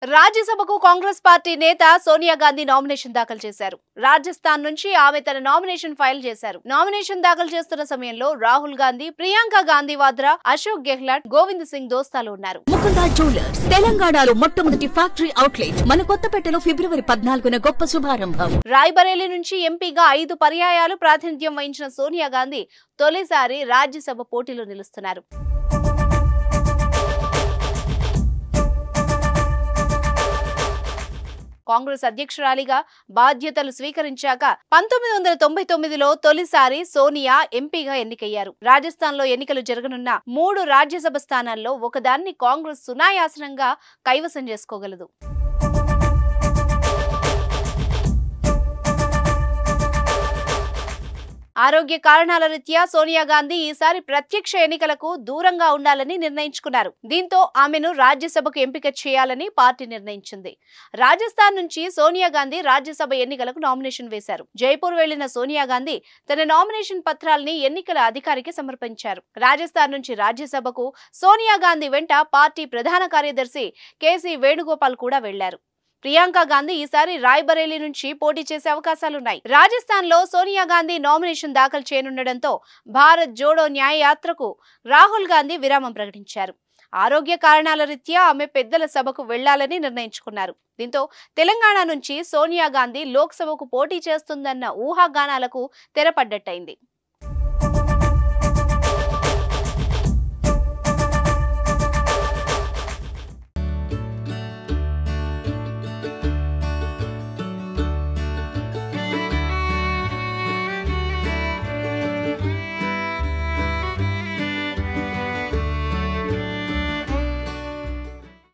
రాజ్యసభకు కాంగ్రెస్ పార్టీ నేత సోనియా గాంధీ నామినేషన్ దాఖలు చేశారు. రాజస్థాన్ నుంచి ఆమె తన నామినేషన్ ఫైల్ చేశారు. నామినేషన్ దాఖలు చేస్తున్న సమయంలో రాహుల్ గాంధీ, ప్రియాంక గాంధీ వాద్రా, అశోక్ గెహ్లాట్, గోవింద్ సింగ్ దోస్తాలు ఉన్నారు. ముకుందా జ్యువెలర్స్ తెలంగాణలో మొట్టమొదటి ఫ్యాక్టరీ అవుట్లెట్ మన కొత్తపేటలో ఫిబ్రవరి 14న గొప్ప శుభారంభం. రాయ్బరేలీ నుంచి ఎంపీగా 5 పర్యాయాలు ప్రాతినిధ్యం వహించిన సోనియా గాంధీ తొలిసారి రాజ్యసభ పోటీలో నిలుస్తున్నారు. కాంగ్రెస్ అధ్యక్షురాలిగా బాధ్యతలు స్వీకరించాక 1999లో తొలిసారి సోనియా ఎంపీగా ఎన్నికయ్యారు. రాజస్థాన్ లో ఎన్నికలు జరగనున్న 3 రాజ్యసభ స్థానాల్లో ఒకదాన్ని కాంగ్రెస్ సునాయాసనంగా కైవసం చేసుకోగలదు. ఆరోగ్య కారణాల రీత్యా సోనియా గాంధీ ఈసారి ప్రత్యక్ష ఎన్నికలకు దూరంగా ఉండాలని నిర్ణయించుకున్నారు. దీంతో ఆమెను రాజ్యసభకు ఎంపిక చేయాలని పార్టీ నిర్ణయించింది. రాజస్థాన్ నుంచి సోనియా గాంధీ రాజ్యసభ ఎన్నికలకు నామినేషన్ వేశారు. జైపూర్ వెళ్లిన సోనియా గాంధీ తన నామినేషన్ పత్రాల్ని ఎన్నికల అధికారికి సమర్పించారు. రాజస్థాన్ నుంచి రాజ్యసభకు సోనియా గాంధీ వెంట పార్టీ ప్రధాన కార్యదర్శి కేసీ వేణుగోపాల్ కూడా వెళ్లారు. ప్రియాంక గాంధీ ఈసారి రాయ్బరేలీ నుంచి పోటీ చేసే అవకాశాలున్నాయి. రాజస్థాన్ లో సోనియా గాంధీ నామినేషన్ దాఖలు చేయనుండటంతో భారత్ జోడో న్యాయ యాత్రకు రాహుల్ గాంధీ విరామం ప్రకటించారు. ఆరోగ్య కారణాల రీత్యా ఆమె పెద్దల సభకు వెళ్లాలని నిర్ణయించుకున్నారు. దీంతో తెలంగాణ నుంచి సోనియా గాంధీ లోక్సభకు పోటీ చేస్తుందన్న ఊహాగానాలకు తెరపడ్డట్టయింది.